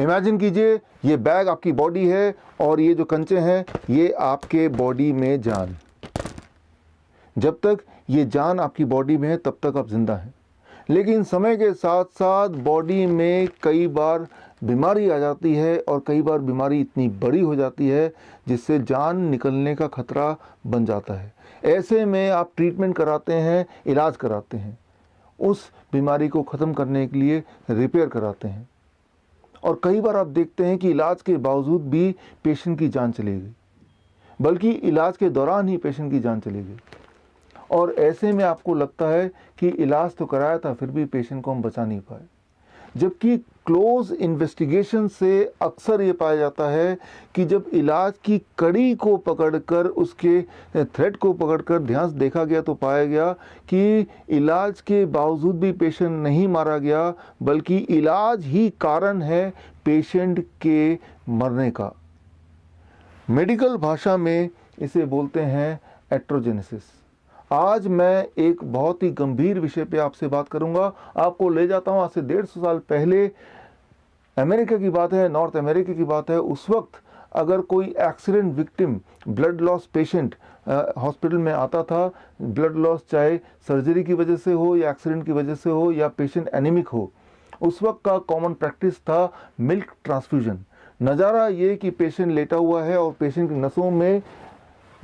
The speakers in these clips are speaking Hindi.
इमेजिन कीजिए ये बैग आपकी बॉडी है और ये जो कंचे हैं ये आपके बॉडी में जान। जब तक ये जान आपकी बॉडी में है तब तक आप जिंदा हैं, लेकिन समय के साथ साथ बॉडी में कई बार बीमारी आ जाती है और कई बार बीमारी इतनी बड़ी हो जाती है जिससे जान निकलने का खतरा बन जाता है। ऐसे में आप ट्रीटमेंट कराते हैं, इलाज कराते हैं, उस बीमारी को ख़त्म करने के लिए रिपेयर कराते हैं। और कई बार आप देखते हैं कि इलाज के बावजूद भी पेशेंट की जान चली गई, बल्कि इलाज के दौरान ही पेशेंट की जान चली गई। और ऐसे में आपको लगता है कि इलाज तो कराया था फिर भी पेशेंट को हम बचा नहीं पाए। जबकि क्लोज इन्वेस्टिगेशन से अक्सर ये पाया जाता है कि जब इलाज की कड़ी को पकड़कर, उसके थ्रेड को पकड़कर ध्यान से देखा गया तो पाया गया कि इलाज के बावजूद भी पेशेंट नहीं मारा गया, बल्कि इलाज ही कारण है पेशेंट के मरने का। मेडिकल भाषा में इसे बोलते हैं एट्रोजेनेसिस। आज मैं एक बहुत ही गंभीर विषय पे आपसे बात करूंगा। आपको ले जाता हूं आज से 150 साल पहले, अमेरिका की बात है, नॉर्थ अमेरिका की बात है। उस वक्त अगर कोई accident victim, blood loss patient hospital में आता था, ब्लड लॉस चाहे सर्जरी की वजह से हो या एक्सीडेंट की वजह से हो या पेशेंट एनीमिक हो, उस वक्त का कॉमन प्रैक्टिस था मिल्क ट्रांसफ्यूजन। नज़ारा ये कि पेशेंट लेटा हुआ है और पेशेंट की नसों में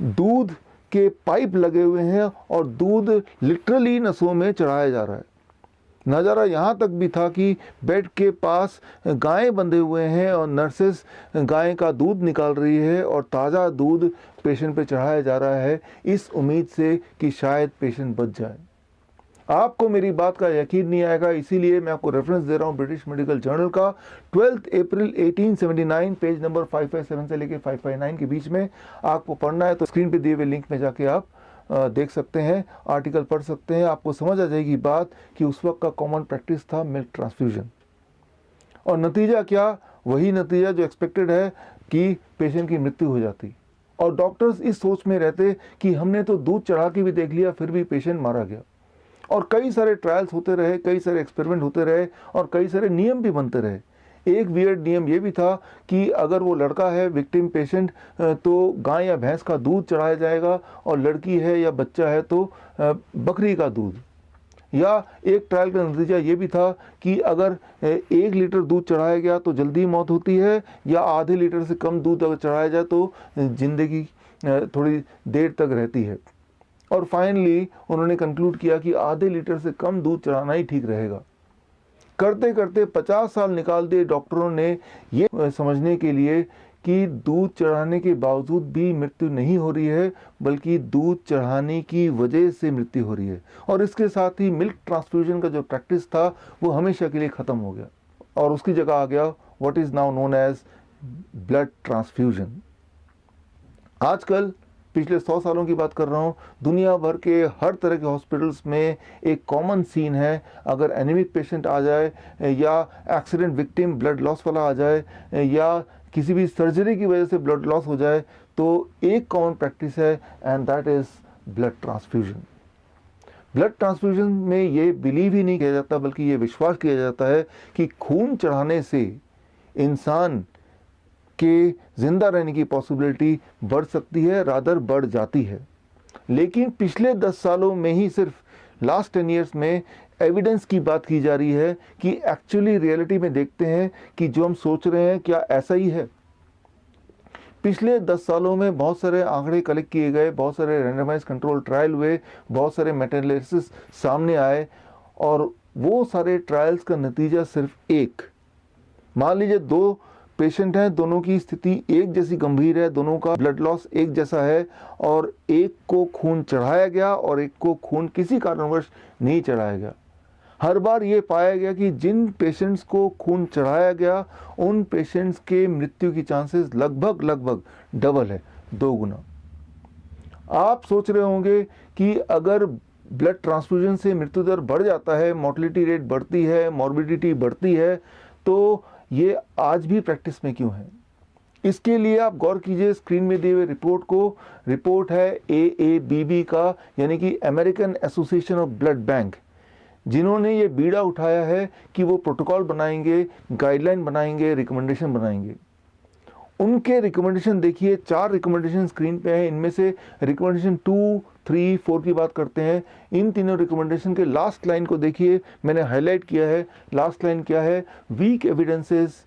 दूध के पाइप लगे हुए हैं और दूध लिटरली नसों में चढ़ाया जा रहा है। नज़ारा यहाँ तक भी था कि बेड के पास गायें बंधे हुए हैं और नर्सेस गाय का दूध निकाल रही है और ताज़ा दूध पेशेंट पे चढ़ाया जा रहा है, इस उम्मीद से कि शायद पेशेंट बच जाए। आपको मेरी बात का यकीन नहीं आएगा, इसीलिए मैं आपको रेफरेंस दे रहा हूँ ब्रिटिश मेडिकल जर्नल का 12 अप्रैल 1879, पेज नंबर 557 से लेकर 559 के बीच में। आपको पढ़ना है तो स्क्रीन पे दिए हुए लिंक में जाके आप देख सकते हैं, आर्टिकल पढ़ सकते हैं। आपको समझ आ जाएगी बात कि उस वक्त का कॉमन प्रैक्टिस था मिल्क ट्रांसफ्यूजन। और नतीजा क्या? वही नतीजा जो एक्सपेक्टेड है कि पेशेंट की मृत्यु हो जाती। और डॉक्टर्स इस सोच में रहते कि हमने तो दूध चढ़ा के भी देख लिया, फिर भी पेशेंट मारा गया। और कई सारे ट्रायल्स होते रहे, कई सारे एक्सपेरिमेंट होते रहे और कई सारे नियम भी बनते रहे। एक वियर्ड नियम ये भी था कि अगर वो लड़का है विक्टिम पेशेंट तो गाय या भैंस का दूध चढ़ाया जाएगा, और लड़की है या बच्चा है तो बकरी का दूध। या एक ट्रायल का नतीजा ये भी था कि अगर 1 लीटर दूध चढ़ाया गया तो जल्दी मौत होती है, या आधे लीटर से कम दूध अगर चढ़ाया जाए तो जिंदगी थोड़ी देर तक रहती है। और फाइनली उन्होंने कंक्लूड किया कि आधे लीटर से कम दूध चढ़ाना ही ठीक रहेगा। करते करते 50 साल निकाल दिए डॉक्टरों ने ये समझने के लिए कि दूध चढ़ाने के बावजूद भी मृत्यु नहीं हो रही है, बल्कि दूध चढ़ाने की वजह से मृत्यु हो रही है। और इसके साथ ही मिल्क ट्रांसफ्यूजन का जो प्रैक्टिस था वो हमेशा के लिए ख़त्म हो गया और उसकी जगह आ गया what is now known as blood transfusion. आजकल पिछले 100 सालों की बात कर रहा हूँ, दुनिया भर के हर तरह के हॉस्पिटल्स में एक कॉमन सीन है। अगर एनीमिक पेशेंट आ जाए या एक्सीडेंट विक्टिम ब्लड लॉस वाला आ जाए या किसी भी सर्जरी की वजह से ब्लड लॉस हो जाए, तो एक कॉमन प्रैक्टिस है and that is blood transfusion. Blood transfusion में ये बिलीव ही नहीं किया जाता, बल्कि ये विश्वास किया जाता है कि खून चढ़ाने से इंसान के जिंदा रहने की पॉसिबिलिटी बढ़ सकती है, रादर बढ़ जाती है। लेकिन पिछले 10 सालों में ही, सिर्फ लास्ट 10 ईयर्स में एविडेंस की बात की जा रही है कि एक्चुअली रियलिटी में देखते हैं कि जो हम सोच रहे हैं क्या ऐसा ही है। पिछले 10 सालों में बहुत सारे आंकड़े कलेक्ट किए गए, बहुत सारे रैंडमाइज कंट्रोल ट्रायल हुए, बहुत सारे मेटा-एनालिसिस सामने आए, और वो सारे ट्रायल्स का नतीजा सिर्फ एक। मान लीजिए 2 पेशेंट हैं, दोनों की स्थिति एक जैसी गंभीर है, दोनों का ब्लड लॉस एक जैसा है, और एक को खून चढ़ाया गया और एक को खून किसी कारणवश नहीं चढ़ाया गया। हर बार ये पाया गया कि जिन पेशेंट्स को खून चढ़ाया गया उन पेशेंट्स के मृत्यु की चांसेस लगभग डबल है, 2 गुना। आप सोच रहे होंगे कि अगर ब्लड ट्रांसफ्यूजन से मृत्यु दर बढ़ जाता है, मोर्टेलिटी रेट बढ़ती है, मॉर्बिडिटी बढ़ती है, तो ये आज भी प्रैक्टिस में क्यों है? इसके लिए आप गौर कीजिए स्क्रीन में दिए हुए रिपोर्ट को। रिपोर्ट है AABB का, यानी कि American association of blood bank, जिन्होंने ये बीड़ा उठाया है कि वो प्रोटोकॉल बनाएंगे, गाइडलाइन बनाएंगे, रिकमेंडेशन बनाएंगे। उनके रिकमेंडेशन देखिए, 4 रिकमेंडेशन स्क्रीन पे हैं। इनमें से रिकमेंडेशन 2, 3, 4 की बात करते हैं। इन तीनों रिकमेंडेशन के लास्ट लाइन को देखिए, मैंने हाईलाइट किया है। लास्ट लाइन क्या है? Weak evidences,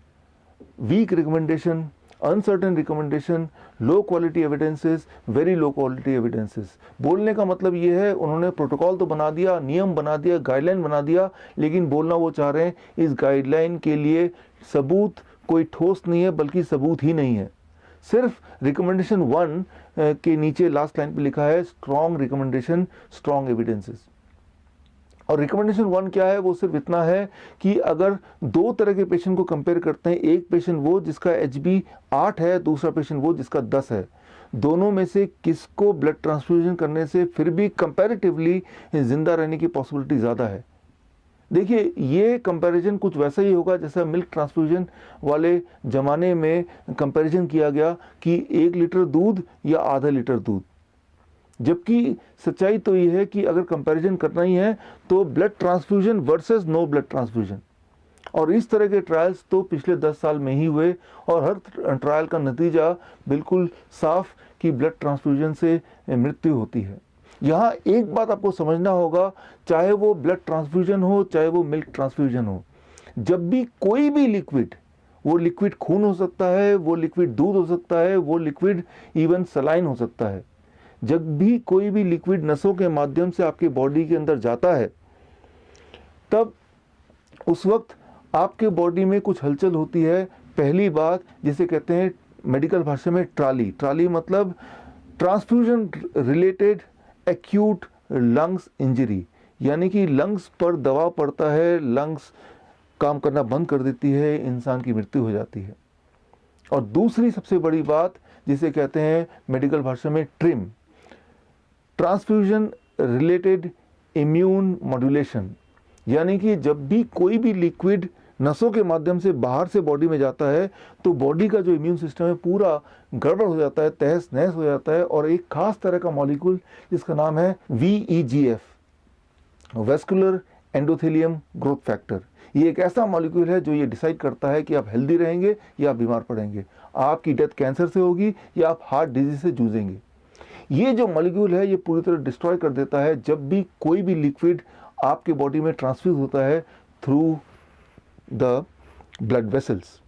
weak recommendation, uncertain recommendation, low quality evidences, very low quality evidences. बोलने का मतलब ये है, उन्होंने प्रोटोकॉल तो बना दिया, नियम बना दिया, गाइडलाइन बना दिया, लेकिन बोलना वो चाह रहे हैं इस गाइडलाइन के लिए सबूत कोई ठोस नहीं है, बल्कि सबूत ही नहीं है। सिर्फ रिकमेंडेशन 1 के नीचे लास्ट लाइन पे लिखा है स्ट्रॉन्ग रिकमेंडेशन, स्ट्रॉन्ग एविडेंसेस। और रिकमेंडेशन 1 क्या है? वो सिर्फ इतना है कि अगर 2 तरह के पेशेंट को कंपेयर करते हैं, एक पेशेंट वो जिसका HB 8 है, दूसरा पेशेंट वो जिसका 10 है, दोनों में से किसको ब्लड ट्रांसफ्यूजन करने से फिर भी कंपैरेटिवली जिंदा रहने की पॉसिबिलिटी ज़्यादा है। देखिए, ये कंपैरिजन कुछ वैसा ही होगा जैसा मिल्क ट्रांसफ्यूजन वाले ज़माने में कंपैरिजन किया गया कि 1 लीटर दूध या आधा लीटर दूध। जबकि सच्चाई तो ये है कि अगर कंपैरिजन करना ही है तो blood transfusion versus no blood transfusion. और इस तरह के ट्रायल्स तो पिछले 10 साल में ही हुए, और हर ट्रायल का नतीजा बिल्कुल साफ कि ब्लड ट्रांसफ्यूजन से मृत्यु होती है। यहाँ एक बात आपको समझना होगा, चाहे वो ब्लड ट्रांसफ्यूजन हो, चाहे वो मिल्क ट्रांसफ्यूजन हो, जब भी कोई भी लिक्विड, वो लिक्विड खून हो सकता है, वो लिक्विड दूध हो सकता है, वो लिक्विड इवन सलाइन हो सकता है, जब भी कोई भी लिक्विड नसों के माध्यम से आपके बॉडी के अंदर जाता है, तब उस वक्त आपके बॉडी में कुछ हलचल होती है। पहली बात जिसे कहते हैं मेडिकल भाषा में ट्राली मतलब transfusion related acute lungs injury, यानी कि लंग्स पर दबाव पड़ता है, लंग्स काम करना बंद कर देती है, इंसान की मृत्यु हो जाती है। और दूसरी सबसे बड़ी बात जिसे कहते हैं मेडिकल भाषा में ट्रांसफ्यूजन रिलेटेड इम्यून मॉड्यूलेशन, यानी कि जब भी कोई भी लिक्विड नसों के माध्यम से बाहर से बॉडी में जाता है तो बॉडी का जो इम्यून सिस्टम है पूरा गड़बड़ हो जाता है, तहस नहस हो जाता है। और एक खास तरह का मॉलिक्यूल जिसका नाम है VEGF, vascular endothelium growth factor, ये एक ऐसा मॉलिक्यूल है जो ये डिसाइड करता है कि आप हेल्दी रहेंगे या आप बीमार पड़ेंगे, आपकी डेथ कैंसर से होगी या आप हार्ट डिजीज से जूझेंगे। ये जो मॉलिक्यूल है ये पूरी तरह डिस्ट्रॉय कर देता है जब भी कोई भी लिक्विड आपके बॉडी में ट्रांसफ्यूज होता है थ्रू द ब्लड वेसल्स।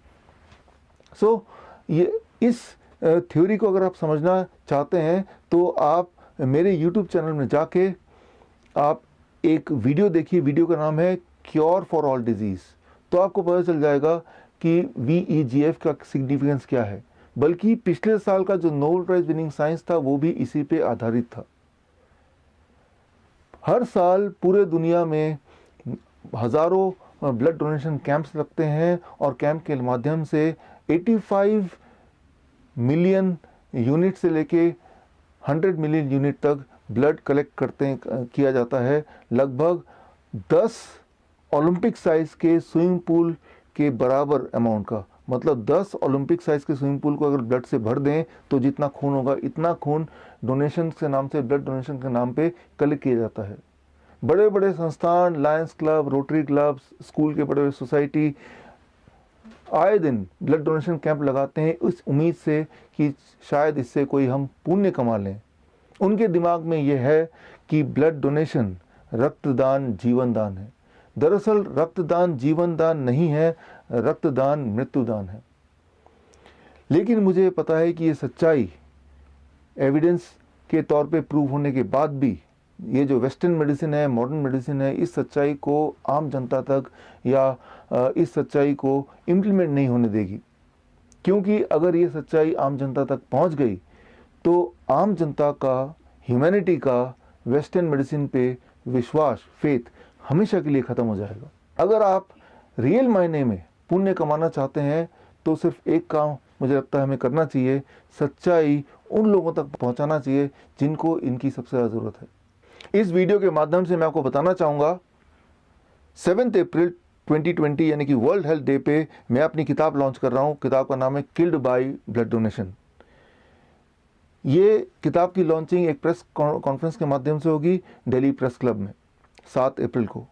सो ये इस थ्योरी को अगर आप समझना चाहते हैं तो आप मेरे YouTube चैनल में जाके आप एक वीडियो देखिए, वीडियो का नाम है क्योर फॉर ऑल डिजीज़। तो आपको पता चल जाएगा कि VEGF का सिग्निफिकेंस क्या है। बल्कि पिछले साल का जो नोबेल प्राइज विनिंग साइंस था वो भी इसी पे आधारित था। हर साल पूरे दुनिया में हज़ारों ब्लड डोनेशन कैंप्स लगते हैं और कैंप के माध्यम से 85 मिलियन यूनिट से लेके 100 मिलियन यूनिट तक ब्लड कलेक्ट किया जाता है। लगभग 10 ओलंपिक साइज के स्विमिंग पूल के बराबर अमाउंट का, मतलब 10 ओलंपिक साइज के स्विमिंग पूल को अगर ब्लड से भर दें तो जितना खून होगा इतना खून डोनेशन के नाम से, ब्लड डोनेशन के नाम पे कलेक्ट किया जाता है। बड़े बड़े संस्थान, Lions club, rotary club, school के बड़े बड़े सोसाइटी आए दिन ब्लड डोनेशन कैंप लगाते हैं इस उम्मीद से कि शायद इससे कोई हम पुण्य कमा लें। उनके दिमाग में यह है कि ब्लड डोनेशन रक्तदान जीवन दान है। दरअसल रक्तदान जीवन दान नहीं है, रक्तदान मृत्युदान है। लेकिन मुझे पता है कि ये सच्चाई एविडेंस के तौर पे प्रूव होने के बाद भी ये जो वेस्टर्न मेडिसिन है, मॉडर्न मेडिसिन है, इस सच्चाई को आम जनता तक या इस सच्चाई को इम्प्लीमेंट नहीं होने देगी। क्योंकि अगर ये सच्चाई आम जनता तक पहुंच गई तो आम जनता का, ह्यूमैनिटी का वेस्टर्न मेडिसिन पे विश्वास, फेथ हमेशा के लिए ख़त्म हो जाएगा। अगर आप रियल मायने में पुण्य कमाना चाहते हैं तो सिर्फ एक काम मुझे लगता है हमें करना चाहिए, सच्चाई उन लोगों तक पहुंचाना चाहिए जिनको इनकी सबसे ज़्यादा ज़रूरत है। इस वीडियो के माध्यम से मैं आपको बताना चाहूँगा 7 अप्रैल 2020 यानी कि वर्ल्ड हेल्थ डे पे मैं अपनी किताब लॉन्च कर रहा हूँ। किताब का नाम है किल्ड बाय ब्लड डोनेशन। ये किताब की लॉन्चिंग एक प्रेस कॉन्फ्रेंस के माध्यम से होगी दिल्ली प्रेस क्लब में 7 अप्रैल को।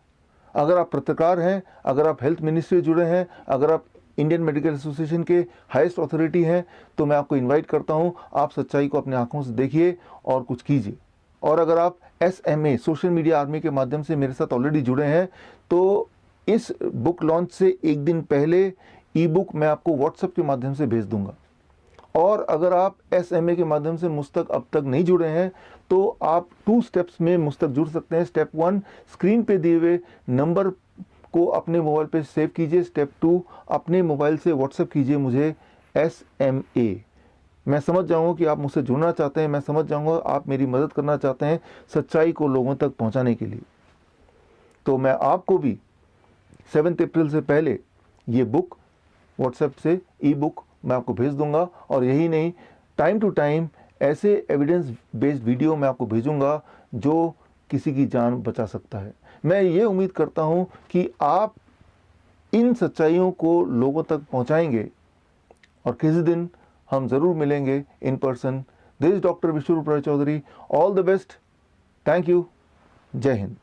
अगर आप पत्रकार हैं, अगर आप हेल्थ मिनिस्ट्री से जुड़े हैं, अगर आप इंडियन मेडिकल एसोसिएशन के हाईएस्ट अथॉरिटी हैं, तो मैं आपको इनवाइट करता हूं, आप सच्चाई को अपने आंखों से देखिए और कुछ कीजिए। और अगर आप SMA सोशल मीडिया आर्मी के माध्यम से मेरे साथ ऑलरेडी जुड़े हैं, तो इस बुक लॉन्च से एक दिन पहले ई बुक मैं आपको व्हाट्सएप के माध्यम से भेज दूंगा। और अगर आप SMA के माध्यम से मुझ तक अब तक नहीं जुड़े हैं, तो आप 2 स्टेप्स में मुझ तक जुड़ सकते हैं। स्टेप 1, स्क्रीन पे दिए हुए नंबर को अपने मोबाइल पे सेव कीजिए। स्टेप 2, अपने मोबाइल से व्हाट्सएप कीजिए मुझे SMA। मैं समझ जाऊंगा कि आप मुझसे जुड़ना चाहते हैं, मैं समझ जाऊंगा आप मेरी मदद करना चाहते हैं सच्चाई को लोगों तक पहुंचाने के लिए। तो मैं आपको भी 7 अप्रैल से पहले ये बुक व्हाट्सएप से ई बुक मैं आपको भेज दूंगा। और यही नहीं, टाइम टू टाइम ऐसे एविडेंस बेस्ड वीडियो मैं आपको भेजूंगा जो किसी की जान बचा सकता है। मैं ये उम्मीद करता हूं कि आप इन सच्चाइयों को लोगों तक पहुंचाएंगे और किसी दिन हम ज़रूर मिलेंगे in person. This is doctor Vishwaroop Roy Chowdhury. All the best. Thank you. जय हिंद।